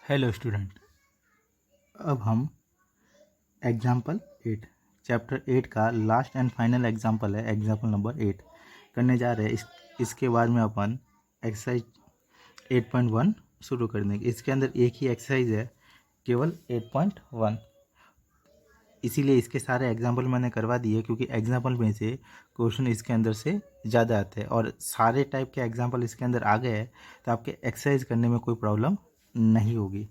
Hello student. अब हम example 8 chapter 8 का लास्ट एंड फाइनल एग्जाम्पल है, एग्जाम्पल नंबर 8 करने जा रहे हैं। इसके बाद में अपन एक्सरसाइज 8.1 शुरू कर देंगे। इसके अंदर एक ही एक्सरसाइज है, केवल 8.1, इसीलिए इसके सारे एग्जाम्पल मैंने करवा दिए, क्योंकि एग्जाम्पल में से क्वेश्चन इसके अंदर से ज़्यादा आते हैं और सारे टाइप के एग्जाम्पल इसके अंदर आ गए हैं, तो आपके एक्सरसाइज करने में कोई प्रॉब्लम नहीं होगी।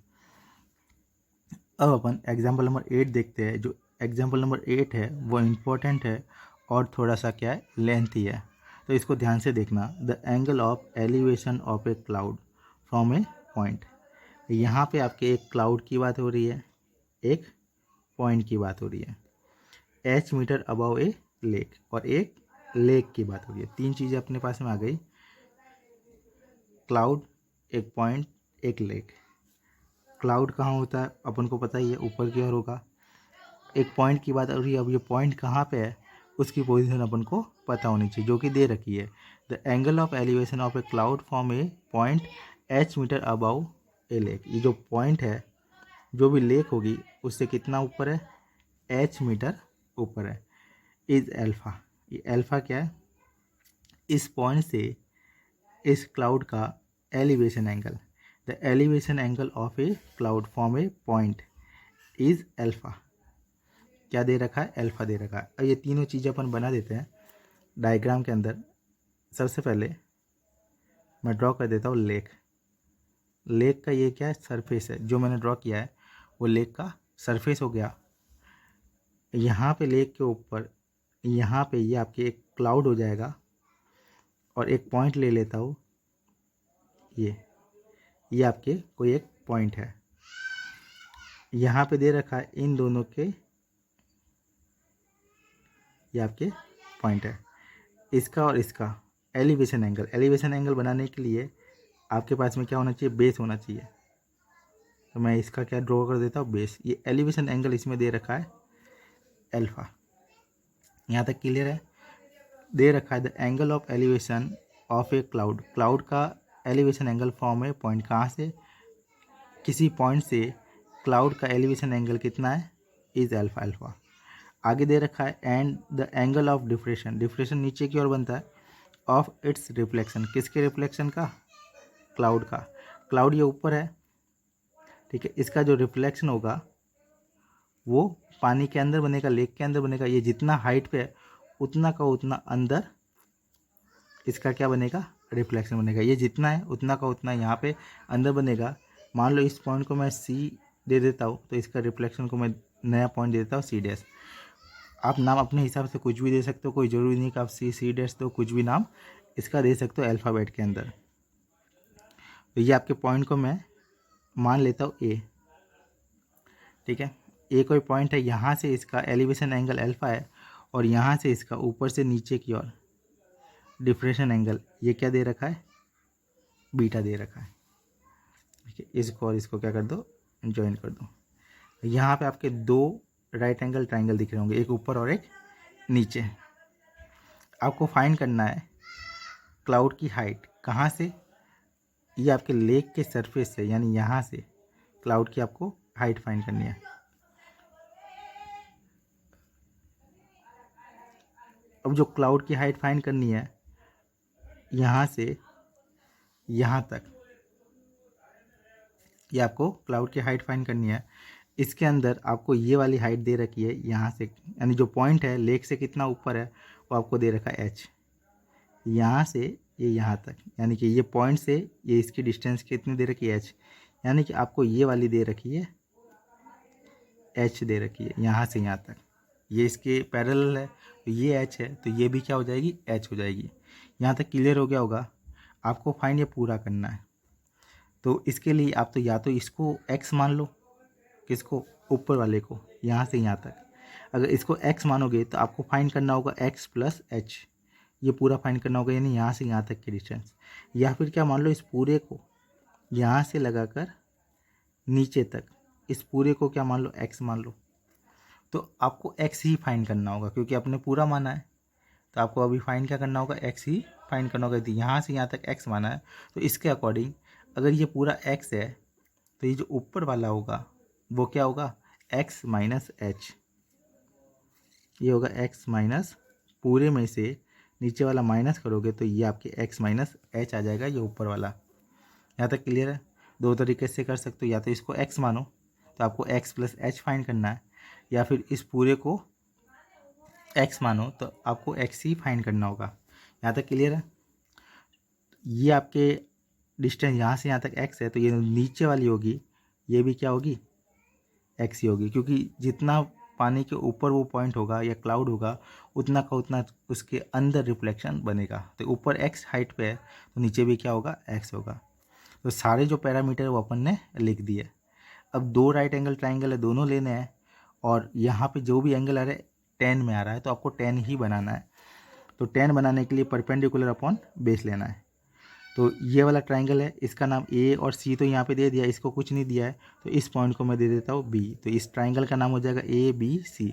अब अपन एग्जाम्पल नंबर 8 देखते हैं। जो एग्जाम्पल नंबर 8 है वो इम्पोर्टेंट है और थोड़ा सा क्या है, लेंथी है, तो इसको ध्यान से देखना। The angle of elevation of a cloud from a point. यहाँ पे आपके एक क्लाउड की बात हो रही है, एक पॉइंट की बात हो रही है, h metre above a lake, और एक लेक की बात हो रही है। तीन चीज़ें अपने पास में आ गई, क्लाउड, एक पॉइंट, एक लेक। क्लाउड कहाँ होता है अपन को पता ही है, ऊपर की ओर होगा। एक पॉइंट की बात हो रही है, अब ये पॉइंट कहाँ पे है उसकी पोजीशन अपन को पता होनी चाहिए, जो कि दे रखी है। The angle of elevation of a cloud from a point h metre above a lake. ये जो पॉइंट है, जो भी लेक होगी उससे कितना ऊपर है, एच मीटर ऊपर है। इज एल्फा, ये एल्फा क्या है, इस पॉइंट से इस क्लाउड का elevation angle. The elevation angle of a cloud from a point is alpha. क्या दे रखा है, अल्फा दे रखा है। अब ये तीनों चीज़ें अपन बना देते हैं डायग्राम के अंदर। सबसे पहले मैं ड्रॉ कर देता हूँ लेक। लेक का ये क्या है, सरफेस है, जो मैंने ड्रॉ किया है वो लेक का सरफेस हो गया। यहाँ पे लेक के ऊपर, यहाँ पे ये आपके एक क्लाउड हो जाएगा, और एक पॉइंट ले लेता हूँ, ये आपके कोई एक पॉइंट है। यहाँ पे दे रखा है इन दोनों के, ये आपके पॉइंट है, इसका और इसका एलिवेशन एंगल। एलिवेशन एंगल बनाने के लिए आपके पास में क्या होना चाहिए, बेस होना चाहिए। तो मैं इसका क्या ड्रॉ कर देता हूँ, बेस। ये एलिवेशन एंगल इसमें दे रखा है अल्फा। यहाँ तक क्लियर है। दे रखा है the angle of elevation of a cloud. Cloud का elevation angle from a point, कहाँ से, किसी पॉइंट से क्लाउड का एलिवेशन एंगल कितना है, इज अल्फा। अल्फा आगे दे रखा है and the angle of diffraction. Diffraction नीचे की ओर बनता है, ऑफ इट्स रिफ्लेक्शन। किसके रिफ्लेक्शन का, क्लाउड का। क्लाउड ये ऊपर है, ठीक है, इसका जो रिफ्लेक्शन होगा वो पानी के अंदर बनेगा, लेक के अंदर बनेगा। ये जितना हाइट पे है उतना का उतना अंदर इसका क्या बनेगा, रिफ्लेक्शन बनेगा। ये जितना है उतना का उतना यहाँ पे अंदर बनेगा। मान लो इस पॉइंट को मैं सी दे देता हूँ, तो इसका रिफ्लेक्शन को मैं नया पॉइंट दे देता हूँ सी डैश। आप नाम अपने हिसाब से कुछ भी दे सकते हो, कोई ज़रूरी नहीं कि आप सी डैश दो, कुछ भी नाम इसका दे सकते हो अल्फ़ाबेट के अंदर। तो ये आपके पॉइंट को मैं मान लेता हूँ ए, ठीक है। ए कोई पॉइंट है, यहाँ से इसका एलिवेशन एंगल अल्फ़ा है, और यहाँ से इसका ऊपर से नीचे की ओर डिफ्रेक्शन एंगल ये क्या दे रखा है, बीटा दे रखा है, ठीक है। इसको और इसको क्या कर दो, ज्वाइन कर दो। यहाँ पे आपके दो राइट एंगल ट्राइंगल दिख रहे होंगे, एक ऊपर और एक नीचे। आपको फाइंड करना है क्लाउड की हाइट, कहाँ से, ये आपके लेक के सरफेस से, यानी यहाँ से क्लाउड की आपको हाइट फाइंड करनी है। अब जो क्लाउड की हाइट फाइंड करनी है, यहाँ से यहाँ तक, ये आपको क्लाउड की हाइट फाइंड करनी है। इसके अंदर आपको ये वाली हाइट दे रखी है, यहाँ से, यानी जो पॉइंट है लेक से कितना ऊपर है वो आपको दे रखा है एच। यहाँ से ये यहाँ तक, यानी कि ये पॉइंट से ये इसकी डिस्टेंस कितनी दे रखी है, एच। यानी कि आपको ये वाली दे रखी है, एच दे रखी है, यहाँ से यहाँ तक। ये इसके पैरेलल है, तो ये एच है, तो ये भी क्या हो जाएगी, एच हो जाएगी। यहाँ तक क्लियर हो गया होगा। आपको फाइंड ये पूरा करना है, तो इसके लिए आप तो या तो इसको x मान लो, किसको, ऊपर वाले को, यहाँ से यहाँ तक। अगर इसको x मानोगे तो आपको फाइंड करना होगा x प्लस एच, ये पूरा फाइंड करना होगा, यानी यहाँ से यहाँ तक की डिस्टेंस। या फिर क्या मान लो, इस पूरे को यहाँ से लगाकर नीचे तक, इस पूरे को क्या मान लो, x मान लो। तो आपको x ही फाइंड करना होगा, क्योंकि आपने पूरा माना है, तो आपको अभी फाइंड क्या करना होगा, x ही फाइंड करना होगा। यहाँ से यहाँ तक x माना है, तो इसके अकॉर्डिंग अगर ये पूरा x है तो ये जो ऊपर वाला होगा वो क्या होगा, x माइनस एच, ये होगा x माइनस, पूरे में से नीचे वाला माइनस करोगे तो ये आपके x माइनस एच आ जाएगा, ये ऊपर वाला। यहाँ तक क्लियर है। दो तरीके से कर सकते हो, या तो इसको x मानो तो आपको x प्लस एच फाइंड करना है, या फिर इस पूरे को x मानो तो आपको x ही फाइंड करना होगा। यहाँ तक क्लियर है। ये आपके डिस्टेंस यहाँ से यहाँ तक x है, तो ये नीचे वाली होगी, ये भी क्या होगी, x ही होगी, क्योंकि जितना पानी के ऊपर वो पॉइंट होगा या क्लाउड होगा उतना का उतना उसके अंदर रिफ्लेक्शन बनेगा। तो ऊपर x हाइट पे है तो नीचे भी क्या होगा, x होगा। तो सारे जो पैरामीटर वो अपन ने लिख दिए। अब दो राइट एंगल ट्राइंगल है, दोनों लेने हैं, और यहाँ पे जो भी एंगल आ रहा है 10 में आ रहा है तो आपको 10 ही बनाना है। तो 10 बनाने के लिए परपेंडिकुलर अपॉन बेस लेना है। तो ये वाला ट्राइंगल है, इसका नाम ए और सी तो यहाँ पे दे दिया, इसको कुछ नहीं दिया है, तो इस पॉइंट को मैं दे देता हूँ बी। तो इस ट्राइंगल का नाम हो जाएगा ए बी सी।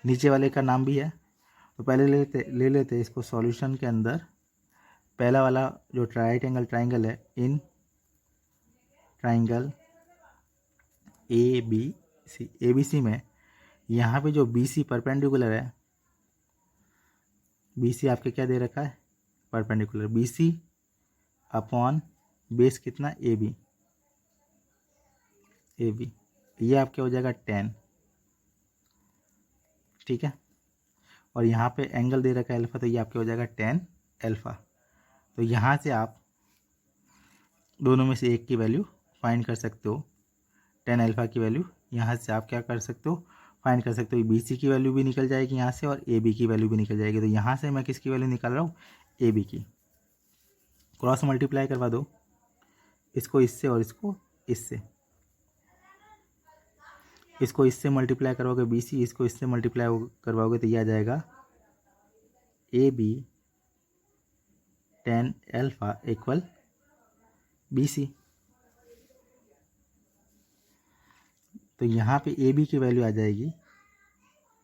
नीचे वाले का नाम भी है, तो पहले ले लेते इसको सॉल्यूशन के अंदर। पहला वाला जो राइट एंगल ट्राइंगल है, इन ट्राइंगल ए बी सी में यहाँ पे जो बी सी परपेंडिकुलर है, बी सी आपके क्या दे रखा है, perpendicular, B C upon base कितना, ए बी, ये आपके हो जाएगा 10, ठीक है। और यहाँ पे एंगल दे रखा है अल्फ़ा, तो ये आपके हो जाएगा 10 अल्फ़ा। तो यहाँ से आप दोनों में से एक की वैल्यू फाइंड कर सकते हो। 10 अल्फ़ा की वैल्यू यहाँ से आप क्या कर सकते हो, फाइंड कर सकते हो। बी सी की वैल्यू भी निकल जाएगी यहाँ से, और ए बी की वैल्यू भी निकल जाएगी। तो यहाँ से मैं किसकी वैल्यू निकाल रहा हूँ, ए बी की। क्रॉस मल्टीप्लाई करवा दो, इसको इससे और इसको इससे, इसको इससे मल्टीप्लाई करवाओगे बी सी, इसको इससे मल्टीप्लाई करवाओगे तो ये आ जाएगा A B 10 alpha equal B C. तो यहाँ पे ए बी की वैल्यू आ जाएगी,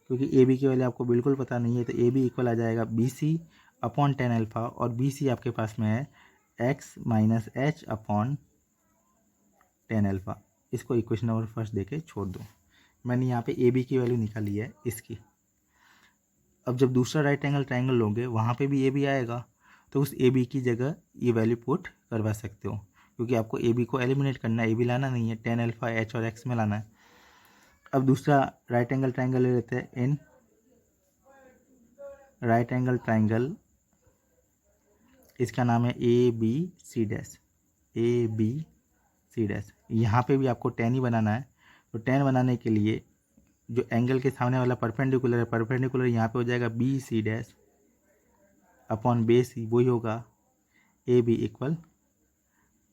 क्योंकि ए बी की वैल्यू आपको बिल्कुल पता नहीं है, तो ए बी इक्वल आ जाएगा बी सी अपॉन 10 अल्फ़ा, और बी सी आपके पास में है x minus h upon 10 alpha. इसको इक्वेशन नंबर फर्स्ट देके छोड़ दो। मैंने यहाँ पे ए बी की वैल्यू निकाली है इसकी। अब जब दूसरा राइट एंगल ट्राइंगल लोगे वहाँ पे भी ए बी आएगा, तो उस ए बी की जगह ये वैल्यू पुट करवा सकते हो, क्योंकि आपको ए बी को एलिमिनेट करना है, ए बी लाना नहीं है, 10 अल्फ़ा एच और एक्स में लाना है। अब दूसरा राइट एंगल ट्राइंगल ले लेते हैं, इन राइट एंगल ट्राइंगल, इसका नाम है A B C dash, A B C dash. यहाँ पे भी आपको 10 ही बनाना है। तो 10 बनाने के लिए जो एंगल के सामने वाला परपेंडिकुलर है, परपेंडिकुलर यहाँ पे हो जाएगा B C dash upon base, वही होगा ए बी इक्वल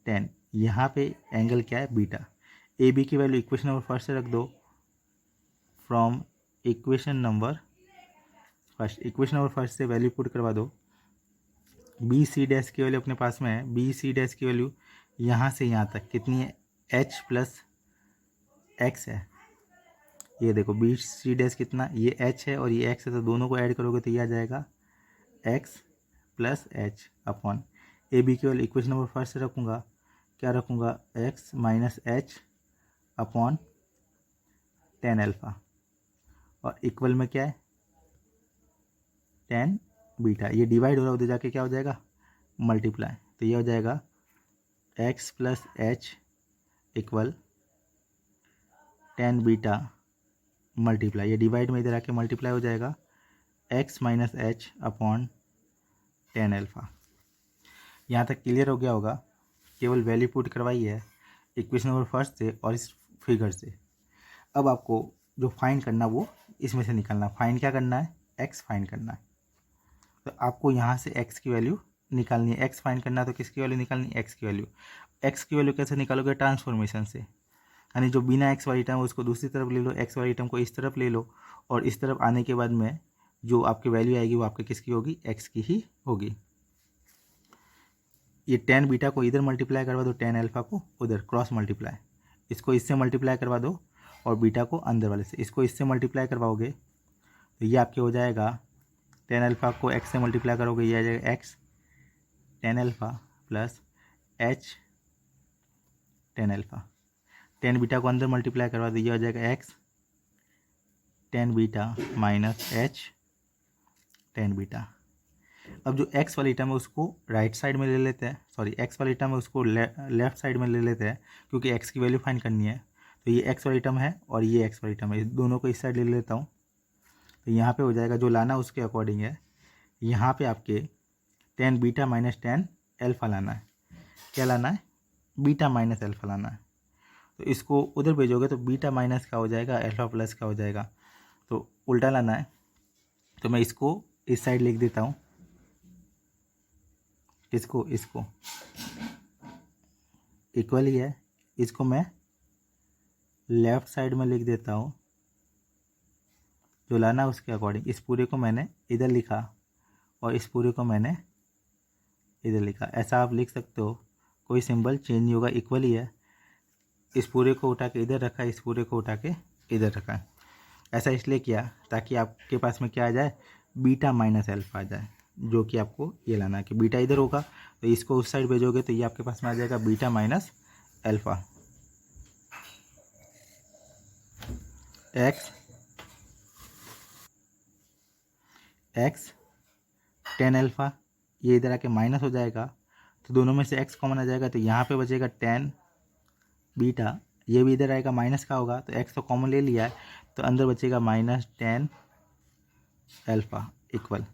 10। यहाँ पे एंगल क्या है, बीटा। ए बी की वैल्यू इक्वेशन नंबर फर्स्ट से रख दो, फ्रॉम इक्वेशन नंबर फर्स्ट से वैल्यू पुट करवा दो। बी सी डैश की वैल्यू अपने पास में है, बी सी डैश की वैल्यू यहाँ से यहाँ तक कितनी है, एच प्लस एक्स है। ये देखो बी सी डैश कितना, ये एच है और ये एक्स है, तो दोनों को ऐड करोगे तो ये आ जाएगा x plus h upon A B की वैल्यू इक्वेशन नंबर फर्स्ट से रखूँगा, क्या रखूँगा, x minus h upon 10 alpha, और इक्वल में क्या है 10 बीटा। ये डिवाइड हो रहा है, उधर जाके क्या हो जाएगा, मल्टीप्लाई। तो ये हो जाएगा x plus H equal 10 beta multiply, ये डिवाइड में इधर आके मल्टीप्लाई हो जाएगा x minus h upon 10 alpha. यहाँ तक क्लियर हो गया होगा। केवल वैल्यू पुट करवाई है इक्वेशन नंबर फर्स्ट से और इस फिगर से। अब आपको जो फाइंड करना वो इसमें से निकालना। फाइंड क्या करना है, एक्स फाइंड करना है। तो आपको यहाँ से एक्स की वैल्यू निकालनी है। एक्स फाइंड करना है तो किसकी वैल्यू निकालनी है, एक्स की वैल्यू। एक्स की वैल्यू कैसे निकालोगे, ट्रांसफॉर्मेशन से, यानी जो बिना एक्स वाली टर्म उसको दूसरी तरफ ले लो, एक्स वाली टर्म को इस तरफ ले लो, और इस तरफ आने के बाद में जो आपकी वैल्यू आएगी वो आपकी किसकी होगी, एक्स की ही होगी। ये 10 बीटा को इधर मल्टीप्लाई करवा दो, 10 अल्फ़ा को उधर क्रॉस मल्टीप्लाई, इसको इससे मल्टीप्लाई करवा दो, और बीटा को अंदर वाले से, इसको इससे मल्टीप्लाई करवाओगे तो ये आपके हो जाएगा 10 अल्फ़ा को एक्स से मल्टीप्लाई करोगे, ये आ जाएगा x 10 alpha plus H 10 alpha. Tan beta को अंदर मल्टीप्लाई करवा दीजिए, हो जाएगा x tan beta minus H tan beta. अब जो एक्स वाली टर्म है उसको राइट साइड में ले लेते हैं, सॉरी एक्स वाली टर्म है उसको लेफ्ट साइड में ले लेते हैं, क्योंकि एक्स की वैल्यू फाइंड करनी है। तो ये एक्स वाली टर्म है और ये एक्स वाली टर्म है, इस दोनों को इस साइड ले लेता हूँ। तो यहाँ पे हो जाएगा जो लाना उसके अकॉर्डिंग है। यहाँ पे आपके tan beta minus tan alpha लाना है। क्या लाना है? बीटा माइनस एल्फा लाना है। तो इसको उधर भेजोगे तो बीटा माइनस का हो जाएगा, एल्फा प्लस का हो जाएगा, तो उल्टा लाना है। तो मैं इसको इस साइड लिख देता हूँ, इसको इक्वल ही है, इसको मैं लेफ्ट साइड में लिख देता हूँ, जो लाना उसके अकॉर्डिंग। इस पूरे को मैंने इधर लिखा और इस पूरे को मैंने इधर लिखा, ऐसा आप लिख सकते हो, कोई सिंबल चेंज नहीं होगा, इक्वल ही है। इस पूरे को उठा के इधर रखा, इस पूरे को उठा के इधर रखा। ऐसा इसलिए किया ताकि आपके पास में क्या आ जाए, बीटा माइनस एल्फा आ जाए, जो कि आपको ये लाना है कि बीटा इधर होगा तो इसको उस साइड भेजोगे तो ये आपके पास में आ जाएगा beta minus alpha. X tan alpha, ये इधर आके माइनस हो जाएगा, तो दोनों में से एक्स कॉमन आ जाएगा, तो यहाँ पे बचेगा टेन बीटा, ये भी इधर आएगा माइनस का होगा, तो एक्स तो कॉमन ले लिया है, तो अंदर बचेगा माइनस टेन एल्फा इक्वल,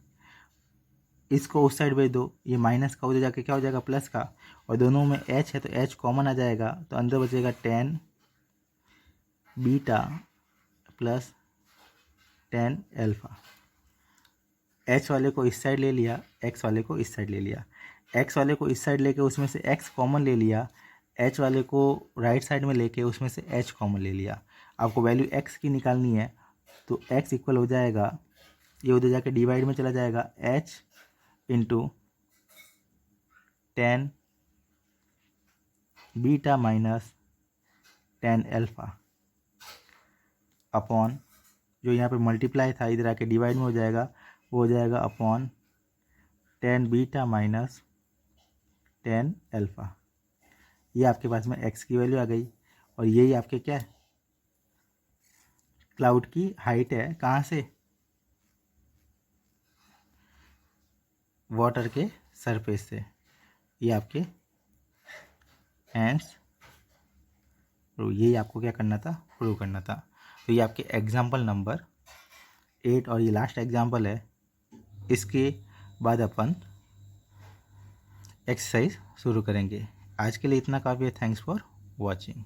इसको उस साइड भेज दो, ये माइनस का उधर जाके क्या हो जाएगा, प्लस का, और दोनों में एच है तो एच कॉमन आ जाएगा, तो अंदर बचेगा tan beta plus tan alpha. H वाले को इस साइड ले लिया, एक्स वाले को इस साइड ले लिया, एक्स वाले को इस साइड लेके उसमें से एक्स कॉमन ले लिया, एच वाले को राइट साइड में लेके उसमें से एच कॉमन ले लिया। आपको वैल्यू एक्स की निकालनी है, तो एक्स इक्वल हो जाएगा, ये उधर जाके डिवाइड में चला जाएगा, H into tan beta minus tan alpha upon, जो यहाँ पे मल्टीप्लाई था इधर आके डिवाइड में हो जाएगा, वो हो जाएगा upon tan beta minus tan alpha. ये आपके पास में एक्स की वैल्यू आ गई, और यही आपके क्या है, क्लाउड की हाइट है, कहाँ से, वाटर के सरफेस से। ये आपके हैंड्स, तो यही आपको क्या करना था, प्रूव करना था। तो ये आपके एग्जाम्पल नंबर 8 और ये लास्ट एग्जाम्पल है, इसके बाद अपन एक्सरसाइज शुरू करेंगे। आज के लिए इतना काफ़ी है। Thanks for watching.